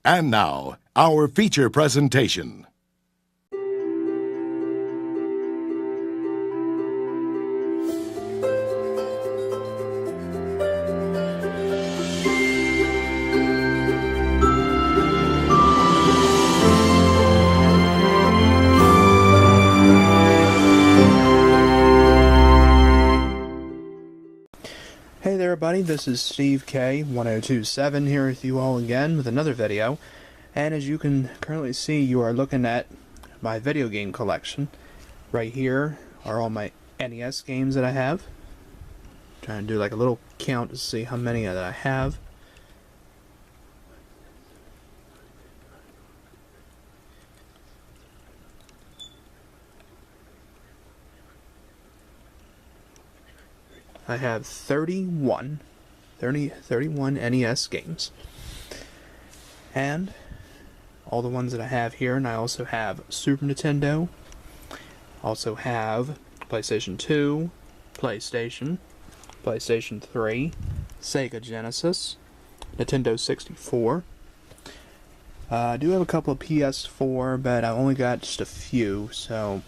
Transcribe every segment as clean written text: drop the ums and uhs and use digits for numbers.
And now, our feature presentation. Hey there everybody, this is Steve K1027 here with you all again with another video. And as you can currently see, you are looking at my video game collection. Right here are all my NES games that I have. Trying to do like a little count to see how many that I have. I have 31 NES games. And all the ones that I have here, and I also have Super Nintendo, also have PlayStation 2, PlayStation 3, Sega Genesis, Nintendo 64. I do have a couple of PS4, but I only got just a few, so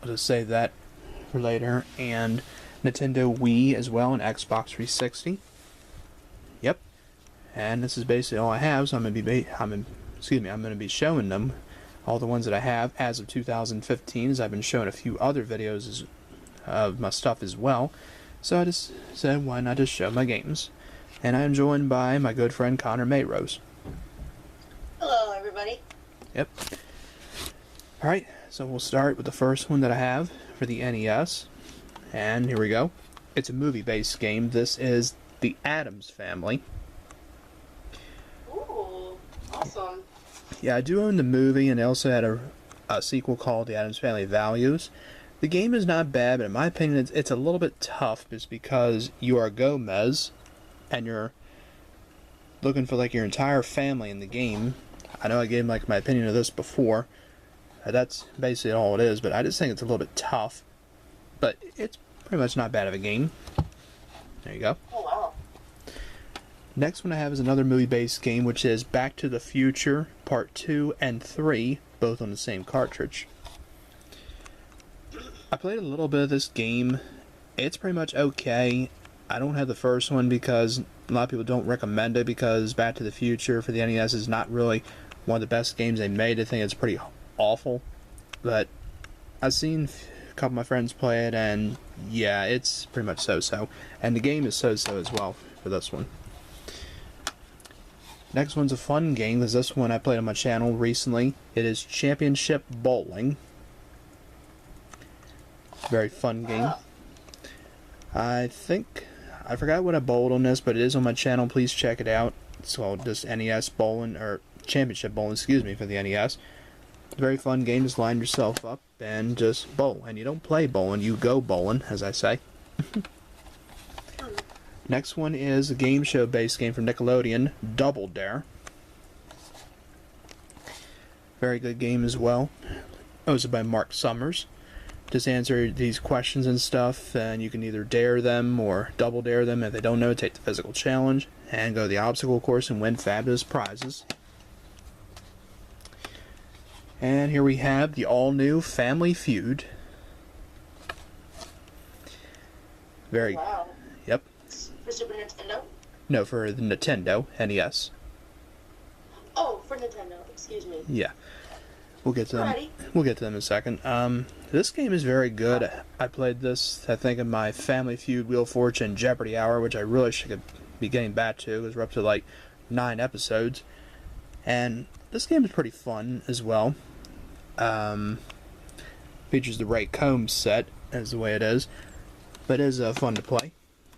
I'll just save that for later. And Nintendo Wii as well, and Xbox 360. Yep. And this is basically all I have, so I'm going to be showing them, all the ones that I have as of 2015, as I've been showing a few other videos of my stuff as well. So I just said, why not just show my games? And I'm joined by my good friend Connor Mayrose. Hello, everybody. Yep. Alright, so we'll start with the first one that I have for the NES. And here we go. It's a movie-based game. This is The Addams Family. Ooh, awesome. Yeah, I do own the movie, and they also had a sequel called The Addams Family Values. The game is not bad, but in my opinion, it's a little bit tough just because you are Gomez, and you're looking for like your entire family in the game. I know I gave like my opinion of this before. That's basically all it is, but I just think it's a little bit tough. But it's pretty much not bad of a game. There you go. Oh, wow. Next one I have is another movie-based game, which is Back to the Future Part 2 and 3, both on the same cartridge. I played a little bit of this game. It's pretty much okay. I don't have the first one because a lot of people don't recommend it, because Back to the Future for the NES is not really one of the best games they made. I think it's pretty awful. But I've seen couple of my friends play it, and yeah, it's pretty much so-so. And the game is so-so as well for this one. Next one's a fun game, because this one I played on my channel recently. It is Championship Bowling. Very fun game. I forgot what I bowled on this, but it is on my channel. Please check it out. It's called just NES Bowling, or Championship Bowling, excuse me, for the NES. Very fun game. Just line yourself up and just bowl. And you don't play bowling, you go bowling, as I say. Next one is a game show based game from Nickelodeon, Double Dare. Very good game as well. Hosted by Mark Summers. Just answer these questions and stuff, and you can either dare them or double dare them. If they don't know, take the physical challenge and go the obstacle course and win fabulous prizes. And here we have the all-new Family Feud. Very. Wow. Yep. For Super Nintendo? No, for the Nintendo NES. Oh, for Nintendo. Excuse me. Yeah. We'll get to them. Alrighty. We'll get to them in a second. This game is very good. I played this, I think, in my Family Feud, Wheel of Fortune, Jeopardy hour, which I really should be getting back to, because we're up to like 9 episodes. And this game is pretty fun as well. Features the Ray Combs set, as the way it is. But it is fun to play.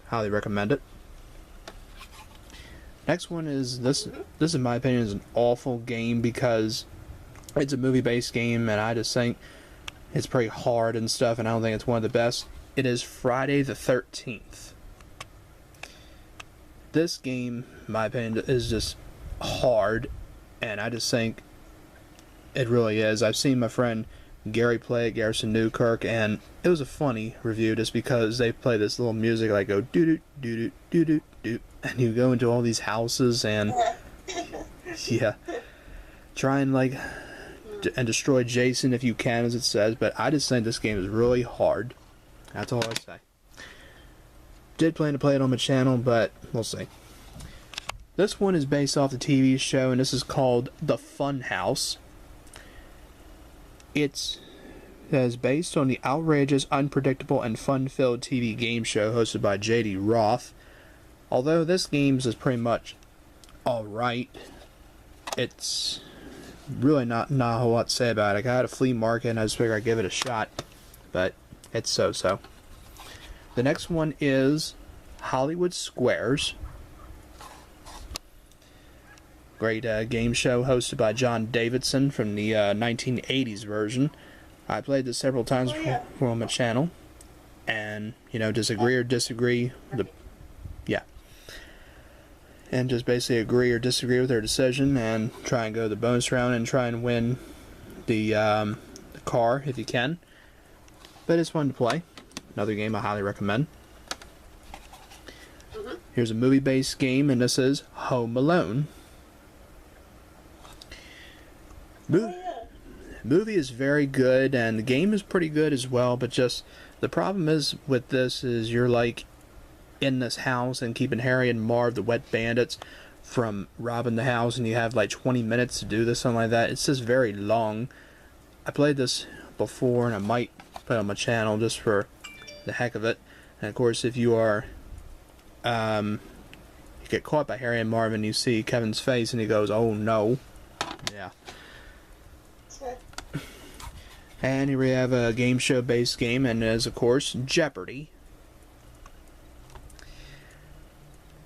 Highly recommend it. Next one is, this in my opinion is an awful game, because it's a movie-based game, and I just think it's pretty hard and stuff, and I don't think it's one of the best. It is Friday the 13th. This game, in my opinion, is just hard, and I just think it really is. I've seen my friend Gary play it, Garrison Newkirk, and it was a funny review just because they play this little music like go doo doo doo doo doo doo, and you go into all these houses, and yeah, try and like and destroy Jason if you can, as it says, but I just think this game is really hard. That's all I say. Did plan to play it on my channel, but we'll see. This one is based off the TV show, and this is called The Fun House. It is based on the outrageous, unpredictable, and fun-filled TV game show hosted by J.D. Roth. Although this game is pretty much alright, it's really not a whole lot to say about it. I got a flea market and I just figured I'd give it a shot, but it's so-so. The next one is Hollywood Squares. Great game show hosted by John Davidson from the 1980s version. I played this several times before on my channel, and just agree or disagree. And just basically agree or disagree with their decision, and try and go the bonus round and try and win the car if you can. But it's fun to play. Another game I highly recommend. Here's a movie-based game, and this is Home Alone. Movie is very good, and the game is pretty good as well, but just the problem is with this is you're like in this house and keeping Harry and Marv, the wet bandits, from robbing the house, and you have like 20 minutes to do this, something like that. It's just very long. I played this before, and I might put it on my channel just for the heck of it. And of course, if you are you get caught by Harry and Marv and you see Kevin's face and he goes, "Oh no." Yeah. And here we have a game show based game, and is of course Jeopardy.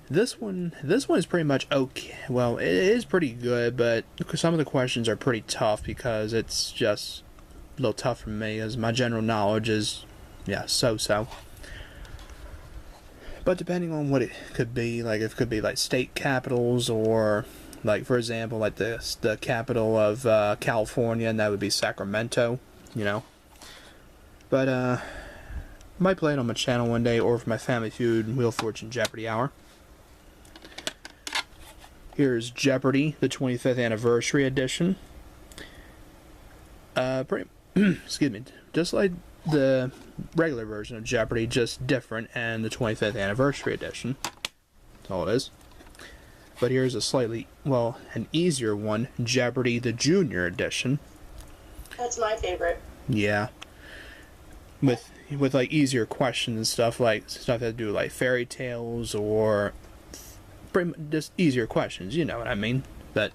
This one is pretty much okay. Well, it is pretty good, but some of the questions are pretty tough because it's just a little tough for me, as my general knowledge is so-so. But depending on what it could be, like it could be like state capitals, or like, for example, like the capital of California, and that would be Sacramento, But might play it on my channel one day, or for my Family Feud Wheel of Fortune Jeopardy Hour. Here's Jeopardy, the 25th Anniversary Edition. Excuse me, just like the regular version of Jeopardy, just different, and the 25th Anniversary Edition. That's all it is. But here's a slightly, an easier one, Jeopardy, the Junior Edition. That's my favorite. Yeah. With like easier questions and stuff that have to do with like fairy tales, or just easier questions, you know what I mean. But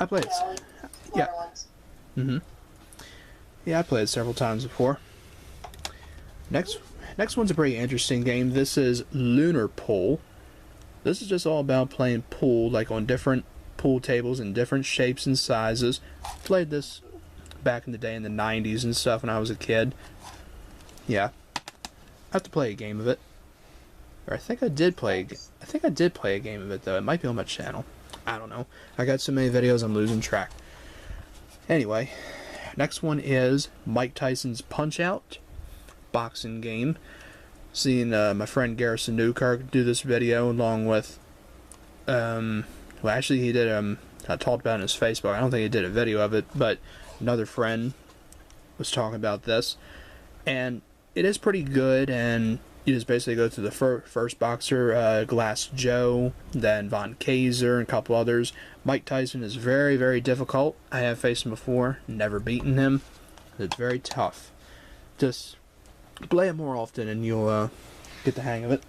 I played it. Yeah. Yeah, I played it several times before. Next one's a pretty interesting game. This is Lunar Pool. This is just all about playing pool, like on different pool tables in different shapes and sizes. Played this back in the day in the 90s and stuff when I was a kid. Yeah. I have to play a game of it. Or I think I did play a game of it, though. It might be on my channel. I don't know. I got so many videos I'm losing track. Anyway, next one is Mike Tyson's Punch-Out! Boxing game. Seeing my friend Garrison Newkirk do this video along with actually he did I talked about it on his Facebook. I don't think he did a video of it, but another friend was talking about this, and it is pretty good. And you just basically go through the first boxer, Glass Joe, then Von Kaiser, and a couple others. Mike Tyson is very, very difficult. I have faced him before, never beaten him. It's very tough. Just play it more often and you'll get the hang of it.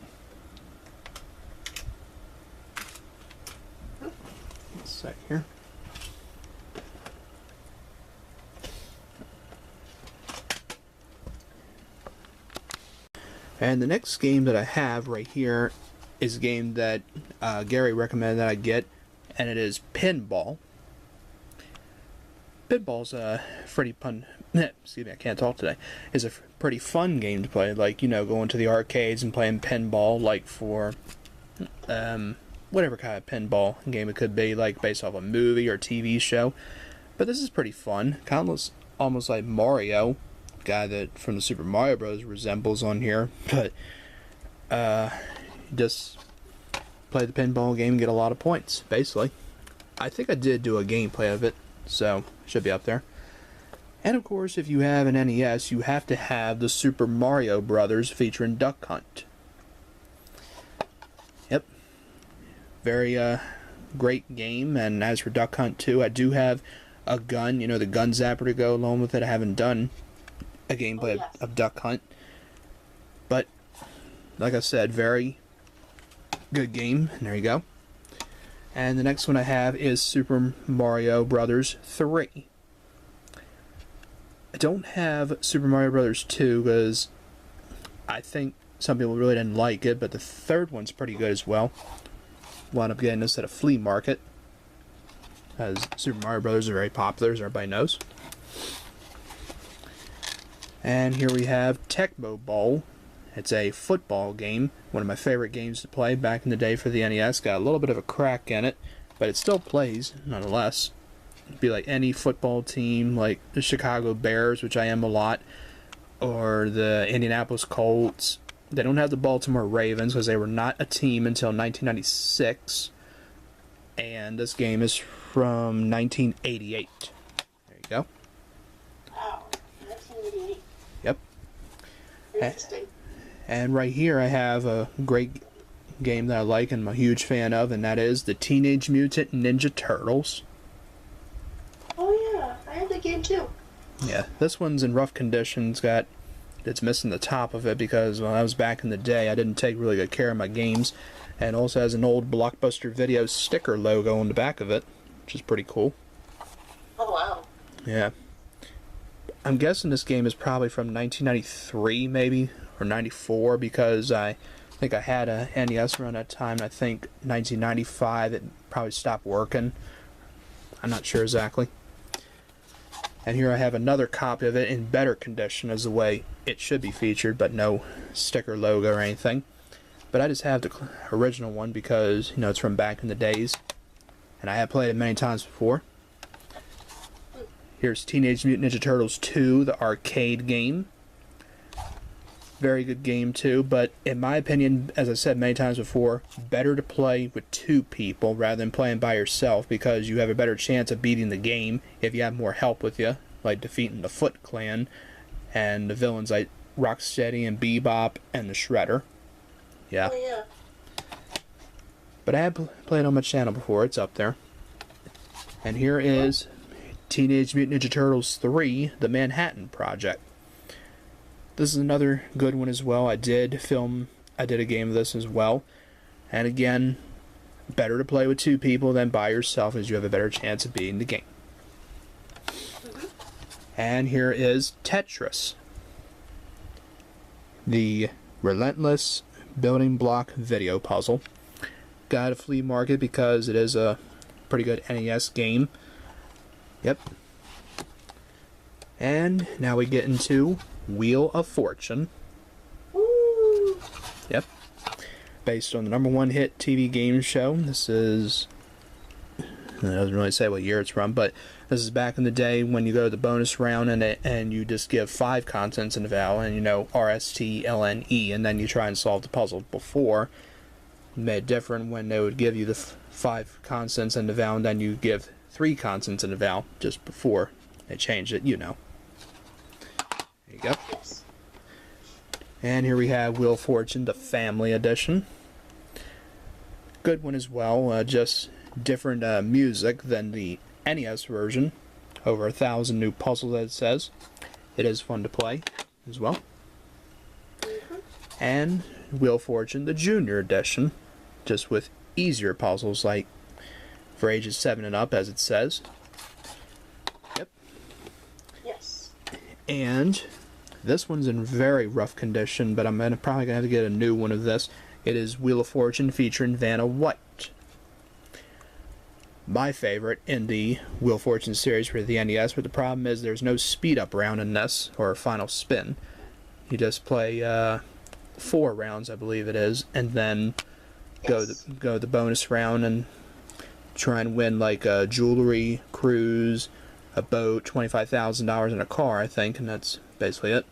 One sec here. And the next game that I have right here is a game that Gary recommended that I get, and it is Pinball. Pinball's a pretty excuse me, I can't talk today. Is a pretty fun game to play. Like, going to the arcades and playing pinball, like for whatever kind of pinball game it could be, like based off a movie or TV show. But this is pretty fun. Kind of looks almost like Mario, guy that from the Super Mario Bros. Resembles on here. But just play the pinball game and get a lot of points, basically. I think I did do a gameplay of it so should be up there. And of course, if you have an NES, you have to have the Super Mario Brothers featuring Duck Hunt. Yep. Very great game. And as for Duck Hunt 2, I do have a gun, you know, the gun zapper to go along with it. I haven't done a gameplay of Duck Hunt. But, like I said, very good game. And there you go. And the next one I have is Super Mario Brothers 3. I don't have Super Mario Brothers 2 because I think some people really didn't like it, but the third one's pretty good as well. Wound up getting this at a flea market, as Super Mario Brothers are very popular, as everybody knows. And here we have Tecmo Bowl. It's a football game, one of my favorite games to play back in the day for the NES. Got a little bit of a crack in it, but it still plays, nonetheless. It'd be like any football team, like the Chicago Bears, which I am a lot, or the Indianapolis Colts. They don't have the Baltimore Ravens because they were not a team until 1996. And this game is from 1988. There you go. Wow, 1988. Yep. Interesting. And right here I have a great game that I like and I'm a huge fan of, and that is the Teenage Mutant Ninja Turtles. Oh yeah, I had the game too. Yeah, this one's in rough condition. It's missing the top of it because when I was back in the day, I didn't take really good care of my games. And also has an old Blockbuster Video sticker logo on the back of it, which is pretty cool. Oh wow. Yeah. I'm guessing this game is probably from 1993 maybe, or 94, because I think I had a NES around that time. I think 1995 it probably stopped working. I'm not sure exactly. And here I have another copy of it in better condition as the way it should be featured, but no sticker logo or anything. But I just have the original one because, you know, it's from back in the days. And I have played it many times before. Here's Teenage Mutant Ninja Turtles 2, the arcade game. Very good game too, but in my opinion, as I said many times before, better to play with two people rather than playing by yourself because you have a better chance of beating the game if you have more help with you, like defeating the Foot Clan and the villains like Rocksteady and Bebop and the Shredder. Yeah. Oh yeah. But I have played on my channel before, it's up there. And here is Teenage Mutant Ninja Turtles 3, The Manhattan Project. This is another good one as well. I did a game of this as well. And again, better to play with two people than by yourself as you have a better chance of beating the game. And here is Tetris. The relentless building block video puzzle. Got a flea market because it is a pretty good NES game. Yep. And now we get into Wheel of Fortune. Woo. Yep. Based on the #1 hit TV game show. This is... it doesn't really say what year it's from, but this is back in the day when you go to the bonus round and you just give 5 consonants in the vowel, and you know R, S, T, L, N, E, and then you try and solve the puzzle. Before, it made it different when they would give you the 5 consonants in the vowel, and then you give 3 consonants in the vowel just before they changed it, you know. There you go. Yes. And here we have Wheel of Fortune, the Family Edition. Good one as well, just different music than the NES version. Over 1,000 new puzzles, as it says. It is fun to play as well. And Wheel of Fortune, the Junior Edition, just with easier puzzles, like for ages 7 and up, as it says. Yep. Yes. And this one's in very rough condition, but I'm probably going to have to get a new one of this. It is Wheel of Fortune featuring Vanna White. My favorite in the Wheel of Fortune series for the NES, but the problem is there's no speed up round in this, or final spin. You just play 4 rounds, I believe it is, and then go the bonus round and try and win like a jewelry, cruise, a boat, $25,000 in a car, I think, and that's basically it.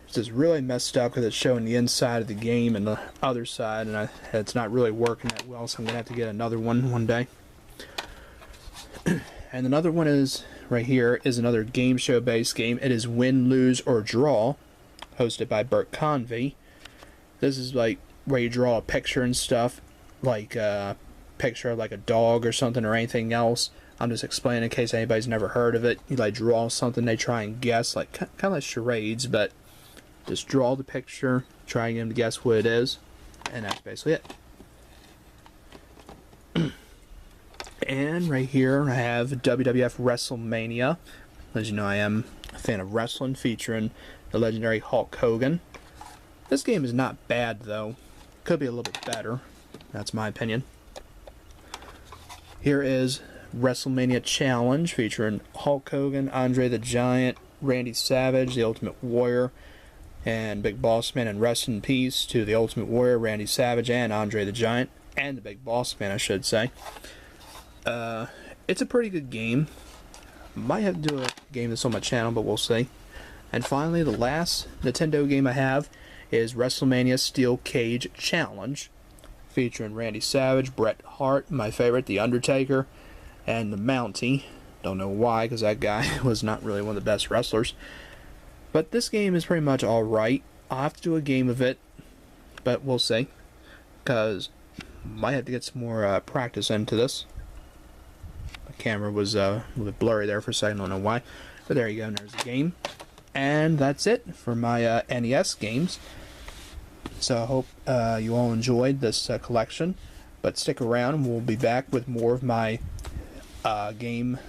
It's just really messed up because it's showing the inside of the game and the other side, and it's not really working that well, so I'm going to have to get another one day. And another one is, right here, is another game show based game. It is Win, Lose, or Draw, hosted by Bert Convey. This is like where you draw a picture and stuff, like a picture of like a dog or something or anything else. I'm just explaining in case anybody's never heard of it. You like draw something, they try and guess, like kind of like charades, but just draw the picture, try and get them to guess what it is, and that's basically it. And right here I have WWF WrestleMania. As you know, I am a fan of wrestling, featuring the legendary Hulk Hogan. This game is not bad though. Could be a little bit better. That's my opinion. Here is WrestleMania Challenge, featuring Hulk Hogan, Andre the Giant, Randy Savage, the Ultimate Warrior, and Big Boss Man. And rest in peace to the Ultimate Warrior, Randy Savage, and Andre the Giant, and the Big Boss Man, I should say. It's a pretty good game. Might have to do a game that's on my channel, but we'll see. And finally, the last Nintendo game I have is WrestleMania Steel Cage Challenge, featuring Randy Savage, Bret Hart, my favorite, The Undertaker, and the Mountie. Don't know why, because that guy was not really one of the best wrestlers. But this game is pretty much alright. I'll have to do a game of it, but we'll see. Because might have to get some more practice into this. My camera was a little bit blurry there for a second, I don't know why. But there you go, and there's the game. And that's it for my NES games. So I hope you all enjoyed this collection. But stick around, we'll be back with more of my game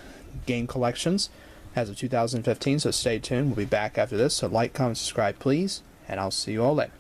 collections as of 2015. So stay tuned, we'll be back after this. So like, comment, subscribe, please. And I'll see you all later.